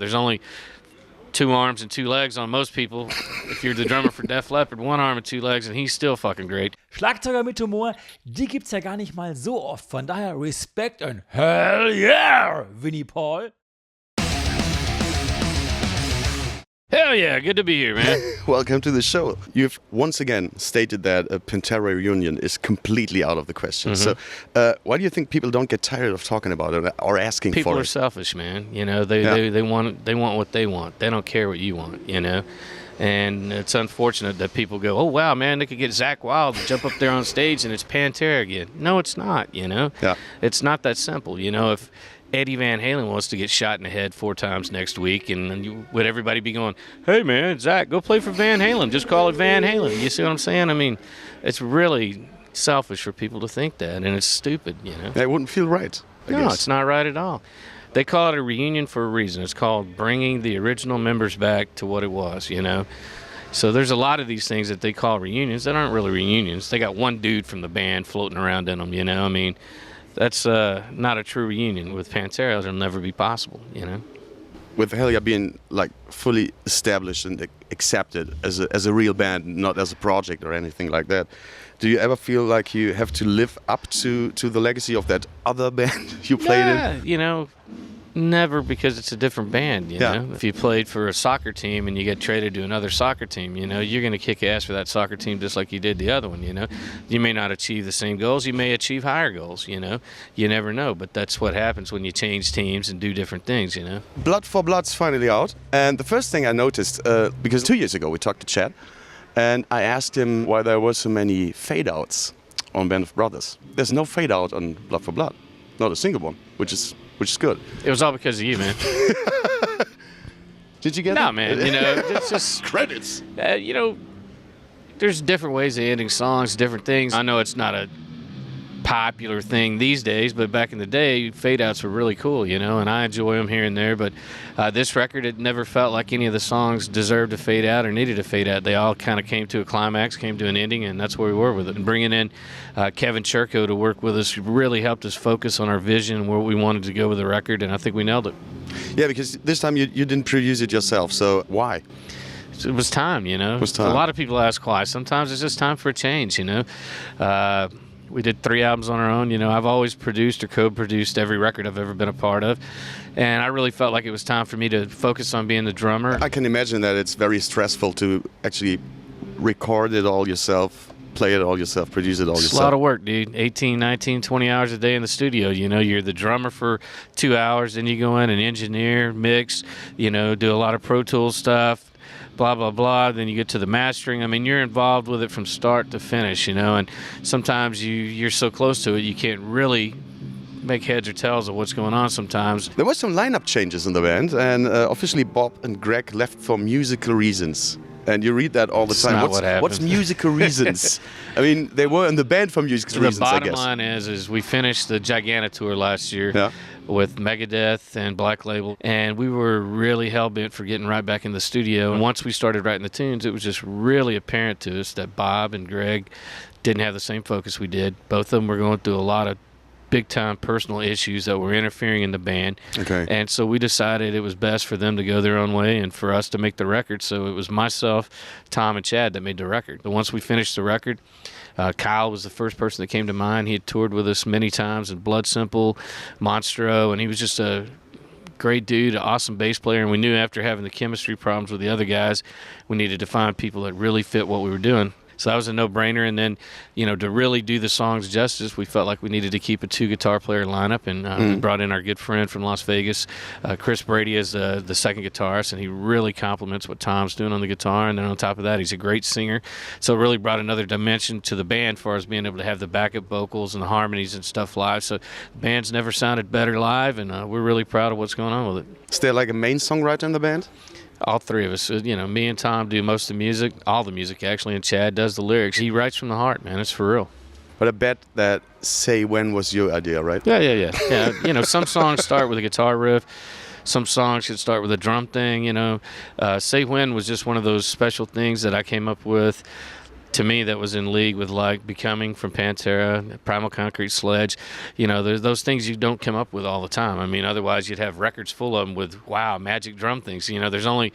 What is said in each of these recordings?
There's only 2 arms and 2 legs on most people. If you're the drummer for Def Leppard, 1 arm and 2 legs, and he's still fucking great. Schlagzeuger mit Humor, die gibt's ja gar nicht mal so oft. Von daher Respekt und Hell yeah, Vinnie Paul. Hell yeah, good to be here, man. Welcome to the show. You've once again stated that a Pantera reunion is completely out of the question. So why do you think people don't get tired of talking about it or asking People for it? People are selfish, man. You know, they want what they want. They don't care what you want, you know. And it's unfortunate that people go, oh, wow, man, they could get Zakk Wylde to jump up there on stage and it's Pantera again. No, it's not, you know. Yeah. It's not that simple. You know, if Eddie Van Halen wants to get shot in the head 4 times next week, and would everybody be going, hey, man, Zach, go play for Van Halen. Just call it Van Halen. You see what I'm saying? I mean, it's really selfish for people to think that, and it's stupid, you know. It wouldn't feel right, I guess. It's not right at all. They call it a reunion for a reason. It's called bringing the original members back to what it was, you know. So there's a lot of these things that they call reunions that aren't really reunions. They got one dude from the band floating around in them, you know. I mean, that's not a true reunion. With Pantera, it'll never be possible, you know. With Hellyeah being like fully established and accepted as a real band, not as a project or anything like that, do you ever feel like you have to live up to the legacy of that other band you played in? You know, never, because it's a different band, you know. If you played for a soccer team and you get traded to another soccer team, you know, you're going to kick ass for that soccer team just like you did the other one, you know. You may not achieve the same goals. You may achieve higher goals, you know. You never know, but that's what happens when you change teams and do different things, you know. Blood for Blood's finally out. And the first thing I noticed, because 2 years ago we talked to Chad, and I asked him why there were so many fade-outs on Band of Brothers. There's no fade-out on Blood for Blood. Not a single one, which is good. It was all because of you, man. Did you get that? No, man. You know, it's just credits. You know, there's different ways of ending songs, different things. I know it's not a popular thing these days, but back in the day, fade-outs were really cool, you know, and I enjoy them here and there. But this record, it never felt like any of the songs deserved to fade out or needed to fade out. They all kind of came to a climax, came to an ending, and that's where we were with it. And bringing in Kevin Churko to work with us really helped us focus on our vision and where we wanted to go with the record, and I think we nailed it. Yeah, because this time you didn't produce it yourself, so why? It was time, you know. It was time. A lot of people ask why. Sometimes it's just time for a change, you know. We did 3 albums on our own. You know, I've always produced or co-produced every record I've ever been a part of. And I really felt like it was time for me to focus on being the drummer. I can imagine that it's very stressful to actually record it all yourself, play it all yourself, produce it all yourself. It's a lot of work, dude. 18, 19, 20 hours a day in the studio. You know, you're the drummer for 2 hours, then you go in and engineer, mix, you know, do a lot of Pro Tools stuff. Blah, blah, blah. Then you get to the mastering. I mean, you're involved with it from start to finish, you know, and sometimes you're so close to it, you can't really make heads or tails of what's going on sometimes. There were some lineup changes in the band, and officially Bob and Greg left for musical reasons. And you read that all the time. What's musical reasons? I mean, they were in the band for musical reasons, I guess. The bottom line is we finished the Gigantic tour last year with Megadeth and Black Label, and we were really hell-bent for getting right back in the studio. And once we started writing the tunes, it was just really apparent to us that Bob and Greg didn't have the same focus we did. Both of them were going through a lot of big-time personal issues that were interfering in the band. Okay. And so we decided it was best for them to go their own way and for us to make the record. So it was myself, Tom, and Chad that made the record. But once we finished the record, Kyle was the first person that came to mind. He had toured with us many times in Blood Simple, Monstro, and he was just a great dude, an awesome bass player. And we knew after having the chemistry problems with the other guys, we needed to find people that really fit what we were doing. So that was a no-brainer. And then, you know, to really do the songs justice, we felt like we needed to keep a 2-guitar player lineup. And we brought in our good friend from Las Vegas, Chris Brady, as the second guitarist. And he really complements what Tom's doing on the guitar. And then on top of that, he's a great singer. So it really brought another dimension to the band as far as being able to have the backup vocals and the harmonies and stuff live. So the band's never sounded better live, and we're really proud of what's going on with it. Is there like a main songwriter in the band? All 3 of us. You know, me and Tom do most of the music, all the music actually, and Chad does the lyrics. He writes from the heart, man. It's for real. But I bet that Say When was your idea, right? Yeah. You know, some songs start with a guitar riff. Some songs should start with a drum thing, you know. Say When was just one of those special things that I came up with to me, that was in league with like Becoming from Pantera, Primal Concrete Sledge. You know, there's those things you don't come up with all the time. I mean, otherwise you'd have records full of them with, wow, magic drum things. You know, there's only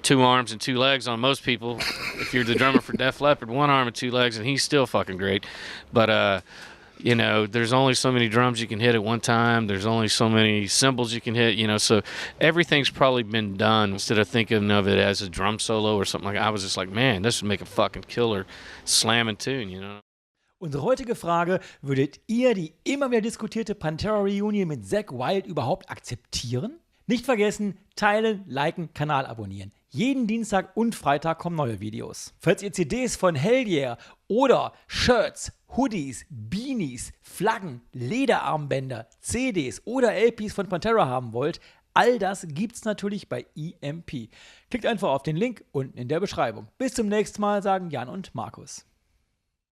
2 arms and 2 legs on most people. If you're the drummer for Def Leppard, 1 arm and 2 legs, and he's still fucking great. But, you know, there's only so many drums you can hit at one time. There's only so many cymbals you can hit, you know, so everything's probably been done. Instead of thinking of it as a drum solo or something like that, I was just like, man, this would make a fucking killer slamming tune, you know. Unsere heutige Frage: Würdet ihr die immer wieder diskutierte Pantera-Reunion mit Zakk Wylde überhaupt akzeptieren? Nicht vergessen, teilen, liken, Kanal abonnieren. Jeden Dienstag und Freitag kommen neue Videos. Falls ihr CDs von Hellyeah oder Shirts, Hoodies, Beanies, Flaggen, Lederarmbänder, CDs oder LPs von Pantera haben wollt, all das gibt's natürlich bei EMP. Klickt einfach auf den Link unten in der Beschreibung. Bis zum nächsten Mal, sagen Jan und Markus.